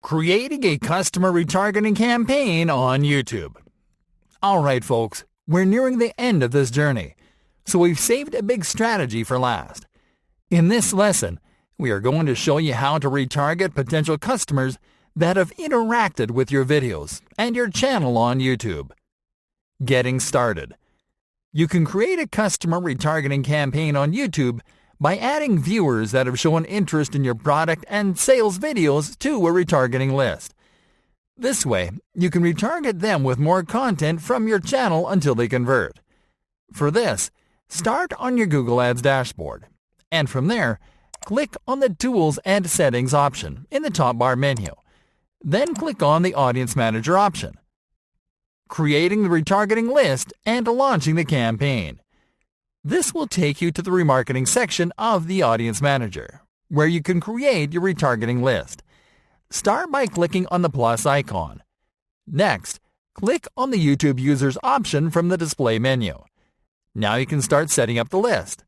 Creating a customer retargeting campaign on YouTube. Alright folks, we're nearing the end of this journey, so we've saved a big strategy for last. In this lesson, we are going to show you how to retarget potential customers that have interacted with your videos and your channel on YouTube. Getting started. You can create a customer retargeting campaign on YouTube by adding viewers that have shown interest in your product and sales videos to a retargeting list. This way, you can retarget them with more content from your channel until they convert. For this, start on your Google Ads dashboard, and from there, click on the Tools and Settings option in the top bar menu. Then click on the Audience Manager option. Creating the retargeting list and launching the campaign. This will take you to the remarketing section of the Audience Manager, where you can create your retargeting list. Start by clicking on the plus icon. Next, click on the YouTube Users option from the display menu. Now you can start setting up the list.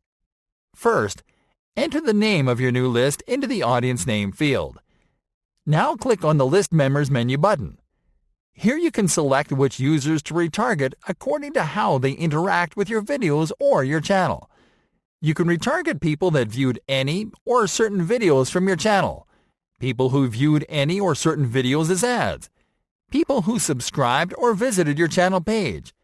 First, enter the name of your new list into the Audience Name field. Now click on the List Members menu button. Here you can select which users to retarget according to how they interact with your videos or your channel. You can retarget people that viewed any or certain videos from your channel, people who viewed any or certain videos as ads, people who subscribed or visited your channel page,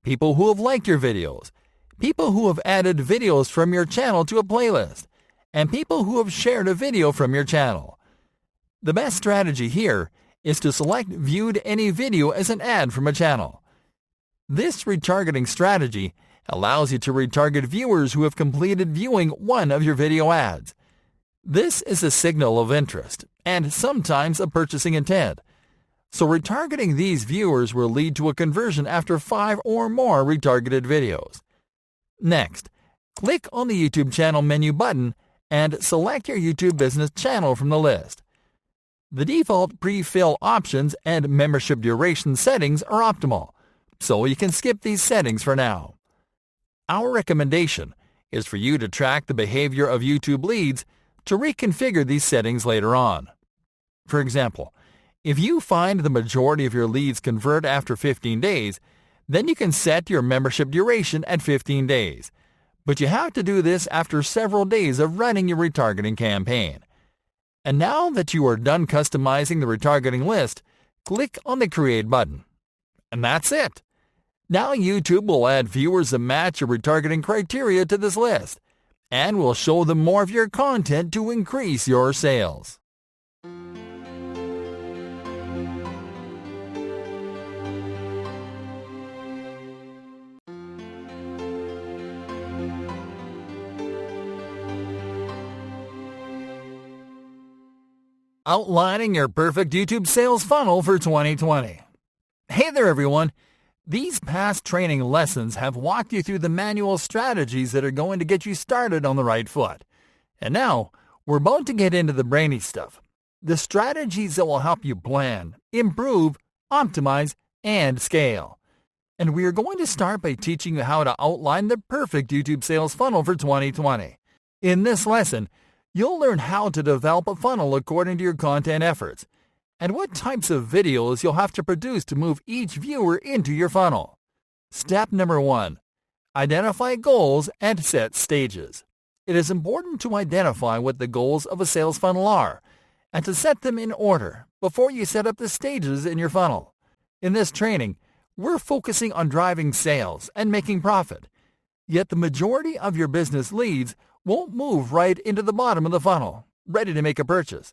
people who have liked your videos, people who have added videos from your channel to a playlist, and people who have shared a video from your channel. The best strategy here is to select Viewed Any Video as an ad from a channel. This retargeting strategy allows you to retarget viewers who have completed viewing one of your video ads. This is a signal of interest and sometimes a purchasing intent. So retargeting these viewers will lead to a conversion after 5 or more retargeted videos. Next, click on the YouTube channel menu button and select your YouTube business channel from the list. The default pre-fill options and membership duration settings are optimal, so you can skip these settings for now. Our recommendation is for you to track the behavior of YouTube leads to reconfigure these settings later on. For example, if you find the majority of your leads convert after 15 days, then you can set your membership duration at 15 days. But you have to do this after several days of running your retargeting campaign. And now that you are done customizing the retargeting list, click on the Create button. And that's it. Now YouTube will add viewers that match your retargeting criteria to this list, and will show them more of your content to increase your sales. Outlining your perfect YouTube sales funnel for 2020. Hey there everyone! These past training lessons have walked you through the manual strategies that are going to get you started on the right foot. And now, we're about to get into the brainy stuff. The strategies that will help you plan, improve, optimize, and scale. And we are going to start by teaching you how to outline the perfect YouTube sales funnel for 2020. In this lesson, you'll learn how to develop a funnel according to your content efforts, and what types of videos you'll have to produce to move each viewer into your funnel. Step number 1. Identify goals and set stages. It is important to identify what the goals of a sales funnel are, and to set them in order before you set up the stages in your funnel. In this training, we're focusing on driving sales and making profit, yet the majority of your business leads won't move right into the bottom of the funnel, ready to make a purchase.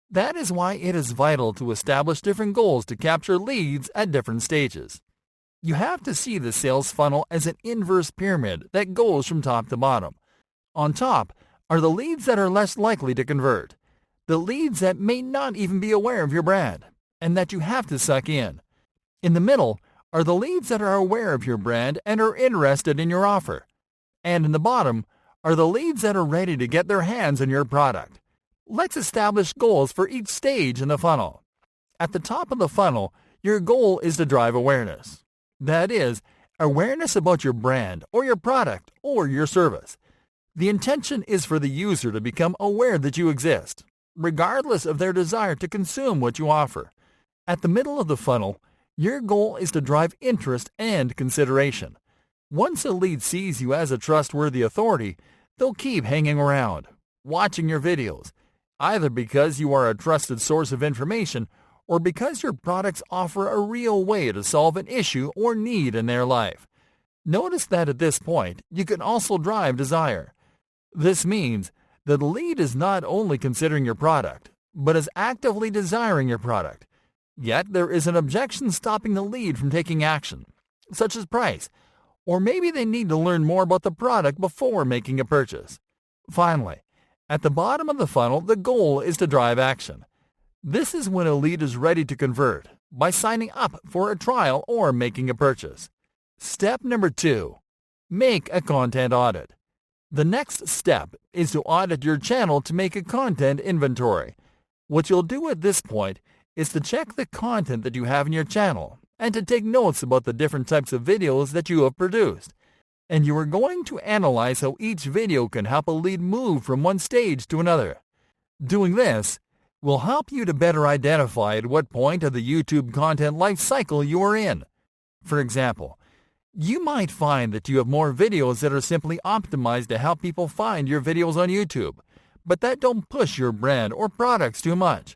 That is why it is vital to establish different goals to capture leads at different stages. You have to see the sales funnel as an inverse pyramid that goes from top to bottom. On top are the leads that are less likely to convert, the leads that may not even be aware of your brand, and that you have to suck in. In the middle are the leads that are aware of your brand and are interested in your offer. And in the bottom are the leads that are ready to get their hands on your product. Let's establish goals for each stage in the funnel. At the top of the funnel, your goal is to drive awareness. That is, awareness about your brand or your product or your service. The intention is for the user to become aware that you exist. regardless of their desire to consume what you offer. At the middle of the funnel, your goal is to drive interest and consideration. Once a lead sees you as a trustworthy authority, they'll keep hanging around, watching your videos, either because you are a trusted source of information or because your products offer a real way to solve an issue or need in their life. Notice that at this point, you can also drive desire. This means that the lead is not only considering your product, but is actively desiring your product. Yet there is an objection stopping the lead from taking action, such as price, or maybe they need to learn more about the product before making a purchase. Finally, at the bottom of the funnel, the goal is to drive action. This is when a lead is ready to convert by signing up for a trial or making a purchase. Step number 2. Make a content audit. The next step is to audit your channel to make a content inventory. What you'll do at this point is to check the content that you have in your channel and to take notes about the different types of videos that you have produced. And you are going to analyze how each video can help a lead move from one stage to another. Doing this will help you to better identify at what point of the YouTube content life cycle you are in. For example, you might find that you have more videos that are simply optimized to help people find your videos on YouTube, but that don't push your brand or products too much.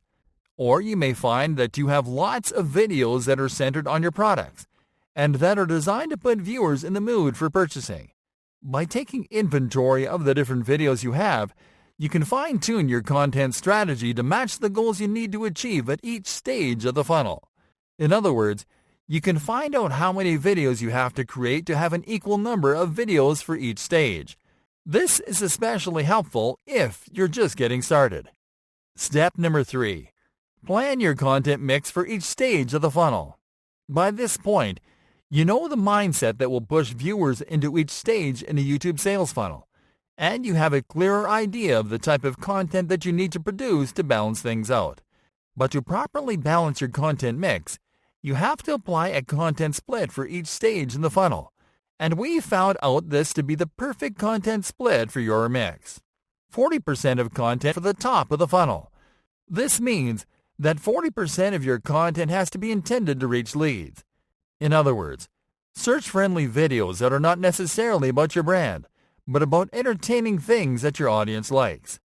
Or you may find that you have lots of videos that are centered on your products and that are designed to put viewers in the mood for purchasing. By taking inventory of the different videos you have, you can fine-tune your content strategy to match the goals you need to achieve at each stage of the funnel. In other words, you can find out how many videos you have to create to have an equal number of videos for each stage. This is especially helpful if you're just getting started. Step number 3. Plan your content mix for each stage of the funnel. By this point, you know the mindset that will push viewers into each stage in a YouTube sales funnel, and you have a clearer idea of the type of content that you need to produce to balance things out. But to properly balance your content mix, you have to apply a content split for each stage in the funnel, and we found out this to be the perfect content split for your mix. 40% of content for the top of the funnel. This means that 40% of your content has to be intended to reach leads. In other words, search-friendly videos that are not necessarily about your brand, but about entertaining things that your audience likes.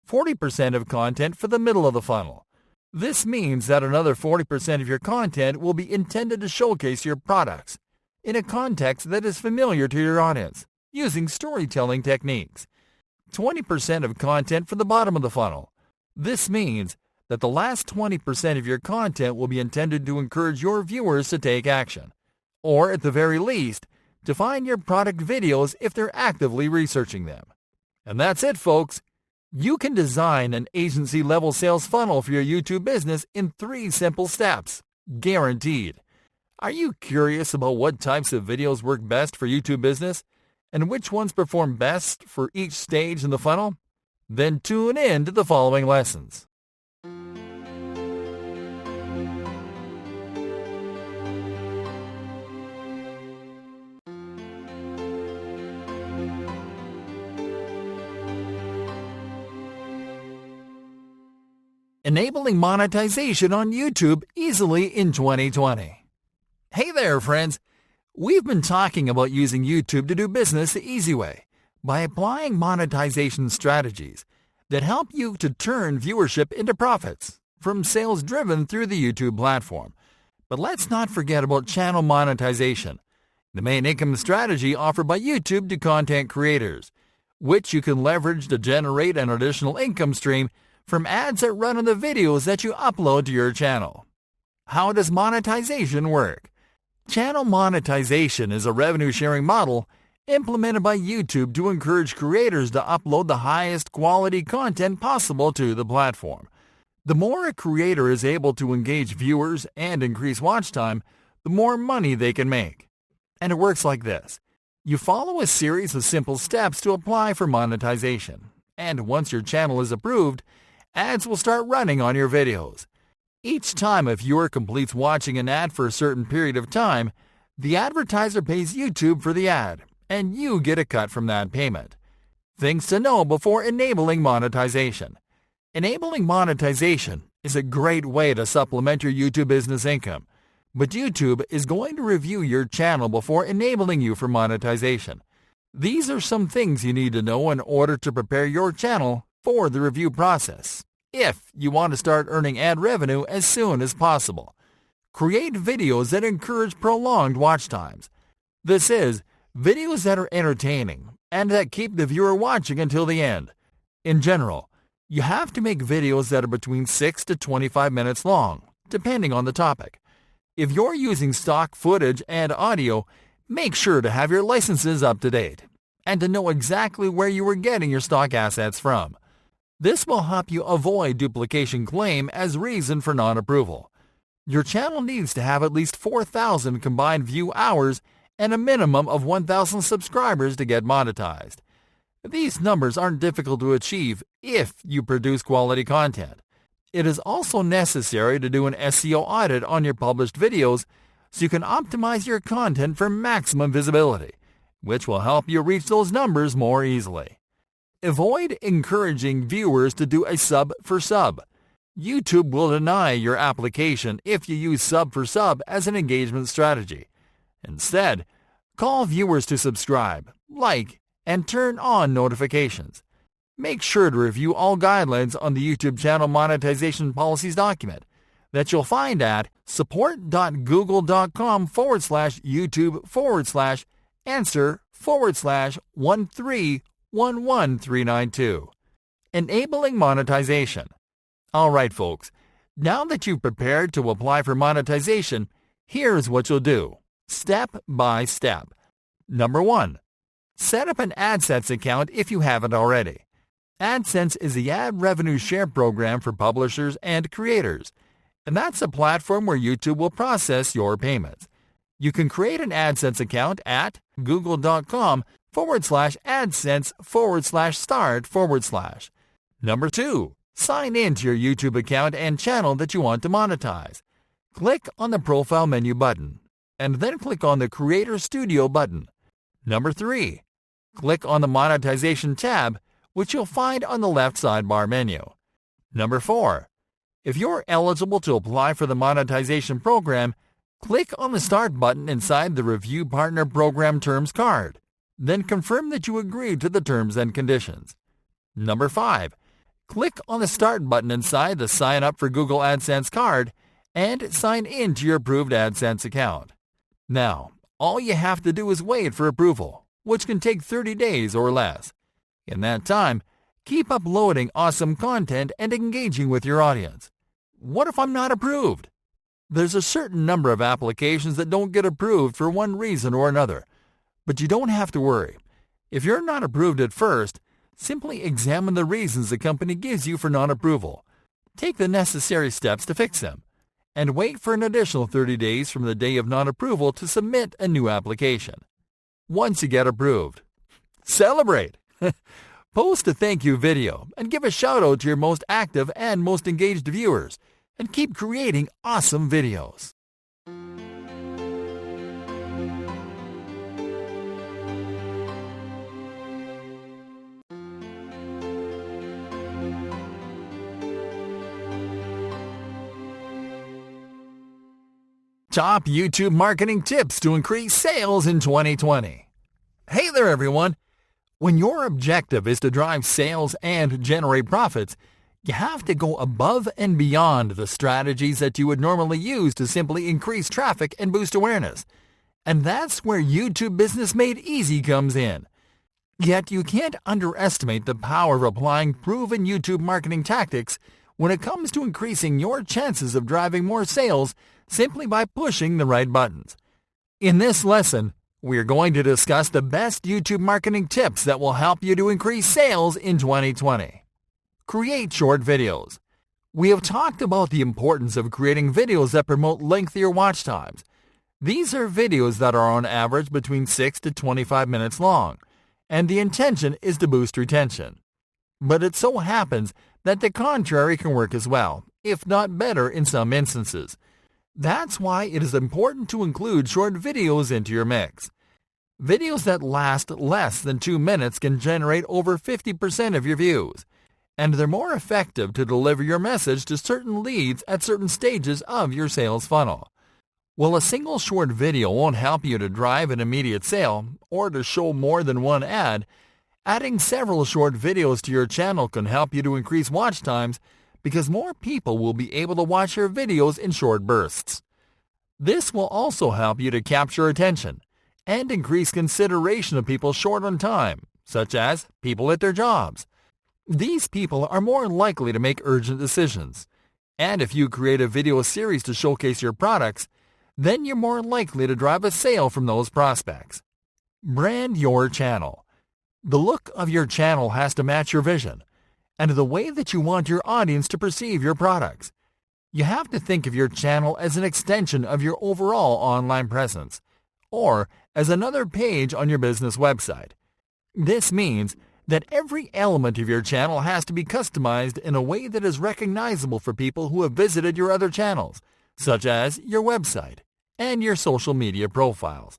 40% of content for the middle of the funnel. This means that another 40% of your content will be intended to showcase your products in a context that is familiar to your audience, using storytelling techniques. 20% of content for the bottom of the funnel. This means that the last 20% of your content will be intended to encourage your viewers to take action, or at the very least, to find your product videos if they're actively researching them. And that's it, folks. You can design an agency-level sales funnel for your YouTube business in 3 simple steps, guaranteed. Are you curious about what types of videos work best for YouTube business and which ones perform best for each stage in the funnel? Then tune in to the following lessons. Enabling monetization on YouTube easily in 2020. Hey there, friends. We've been talking about using YouTube to do business the easy way by applying monetization strategies that help you to turn viewership into profits from sales driven through the YouTube platform. But let's not forget about channel monetization, the main income strategy offered by YouTube to content creators, which you can leverage to generate an additional income stream from ads that run on the videos that you upload to your channel. How does monetization work? Channel monetization is a revenue-sharing model implemented by YouTube to encourage creators to upload the highest quality content possible to the platform. The more a creator is able to engage viewers and increase watch time, the more money they can make. And it works like this. You follow a series of simple steps to apply for monetization, and once your channel is approved, ads will start running on your videos. Each time a viewer completes watching an ad for a certain period of time, the advertiser pays YouTube for the ad, and you get a cut from that payment. Things to know before enabling monetization. Enabling monetization is a great way to supplement your YouTube business income, but YouTube is going to review your channel before enabling you for monetization. These are some things you need to know in order to prepare your channel for the review process, if you want to start earning ad revenue as soon as possible. Create videos that encourage prolonged watch times. This is, videos that are entertaining and that keep the viewer watching until the end. In general, you have to make videos that are between 6 to 25 minutes long, depending on the topic. If you're using stock footage and audio, make sure to have your licenses up to date and to know exactly where you are getting your stock assets from. This will help you avoid duplication claim as reason for non-approval. Your channel needs to have at least 4,000 combined view hours and a minimum of 1,000 subscribers to get monetized. These numbers aren't difficult to achieve if you produce quality content. It is also necessary to do an SEO audit on your published videos so you can optimize your content for maximum visibility, which will help you reach those numbers more easily. Avoid encouraging viewers to do a sub for sub. YouTube will deny your application if you use sub for sub as an engagement strategy. Instead, call viewers to subscribe, like, and turn on notifications. Make sure to review all guidelines on the YouTube channel monetization policies document that you'll find at support.google.com/YouTube/answer/1311392. Enabling monetization. Alright folks, now that you've prepared to apply for monetization, here's what you'll do, step by step. Number 1. Set up an AdSense account if you haven't already. AdSense is the ad revenue share program for publishers and creators, and that's a platform where YouTube will process your payments. You can create an AdSense account at google.com/AdSense/start/. Number 2. Sign in to your YouTube account and channel that you want to monetize. Click on the Profile menu button, and then click on the Creator Studio button. Number 3. Click on the Monetization tab, which you'll find on the left sidebar menu. Number 4. If you're eligible to apply for the monetization program, click on the Start button inside the Review Partner Program Terms card. Then confirm that you agree to the terms and conditions. Number 5. Click on the Start button inside the Sign Up for Google AdSense card and sign in to your approved AdSense account. Now, all you have to do is wait for approval, which can take 30 days or less. In that time, keep uploading awesome content and engaging with your audience. What if I'm not approved? There's a certain number of applications that don't get approved for one reason or another, but you don't have to worry. If you're not approved at first, simply examine the reasons the company gives you for non-approval. Take the necessary steps to fix them, and wait for an additional 30 days from the day of non-approval to submit a new application. Once you get approved, celebrate! Post a thank you video and give a shout out to your most active and most engaged viewers, and keep creating awesome videos. Top YouTube marketing tips to increase sales in 2020. Hey there everyone! When your objective is to drive sales and generate profits, you have to go above and beyond the strategies that you would normally use to simply increase traffic and boost awareness. And that's where YouTube Business Made Easy comes in. Yet you can't underestimate the power of applying proven YouTube marketing tactics when it comes to increasing your chances of driving more sales simply by pushing the right buttons. In this lesson, we are going to discuss the best YouTube marketing tips that will help you to increase sales in 2020. Create short videos. We have talked about the importance of creating videos that promote lengthier watch times. These are videos that are on average between 6 to 25 minutes long, and the intention is to boost retention. But it so happens that the contrary can work as well, if not better in some instances. That's why it is important to include short videos into your mix. Videos that last less than 2 minutes can generate over 50% of your views, and they're more effective to deliver your message to certain leads at certain stages of your sales funnel. While a single short video won't help you to drive an immediate sale or to show more than one ad, adding several short videos to your channel can help you to increase watch times because more people will be able to watch your videos in short bursts. This will also help you to capture attention and increase consideration of people short on time, such as people at their jobs. These people are more likely to make urgent decisions, and if you create a video series to showcase your products, then you're more likely to drive a sale from those prospects. Brand your channel. The look of your channel has to match your vision and the way that you want your audience to perceive your products. You have to think of your channel as an extension of your overall online presence, or as another page on your business website. This means that every element of your channel has to be customized in a way that is recognizable for people who have visited your other channels, such as your website and your social media profiles.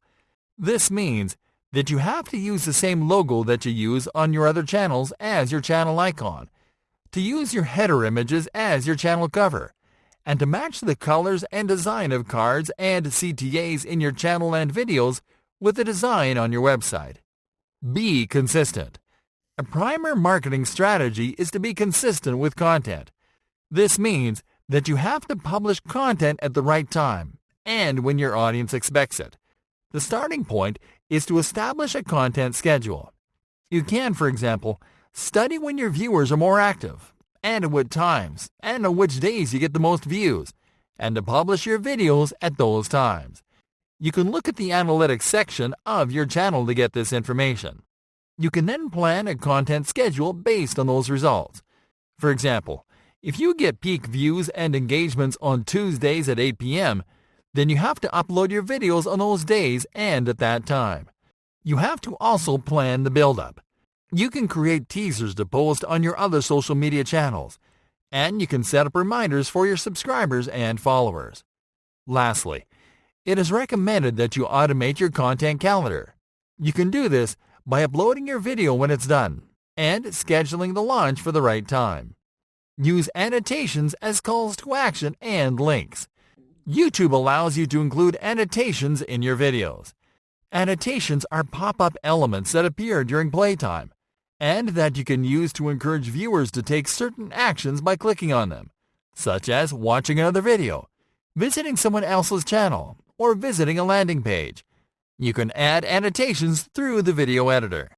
This means that you have to use the same logo that you use on your other channels as your channel icon, to use your header images as your channel cover, and to match the colors and design of cards and CTAs in your channel and videos with the design on your website. Be consistent. A primary marketing strategy is to be consistent with content. This means that you have to publish content at the right time and when your audience expects it. The starting point is to establish a content schedule. You can, for example, study when your viewers are more active, and at what times, and on which days you get the most views, and to publish your videos at those times. You can look at the analytics section of your channel to get this information. You can then plan a content schedule based on those results. For example, if you get peak views and engagements on Tuesdays at 8 p.m., then you have to upload your videos on those days and at that time. You have to also plan the build-up. You can create teasers to post on your other social media channels, and you can set up reminders for your subscribers and followers. Lastly, it is recommended that you automate your content calendar. You can do this by uploading your video when it's done and scheduling the launch for the right time. Use annotations as calls to action and links. YouTube allows you to include annotations in your videos. Annotations are pop-up elements that appear during playtime and that you can use to encourage viewers to take certain actions by clicking on them, such as watching another video, visiting someone else's channel, or visiting a landing page. You can add annotations through the video editor.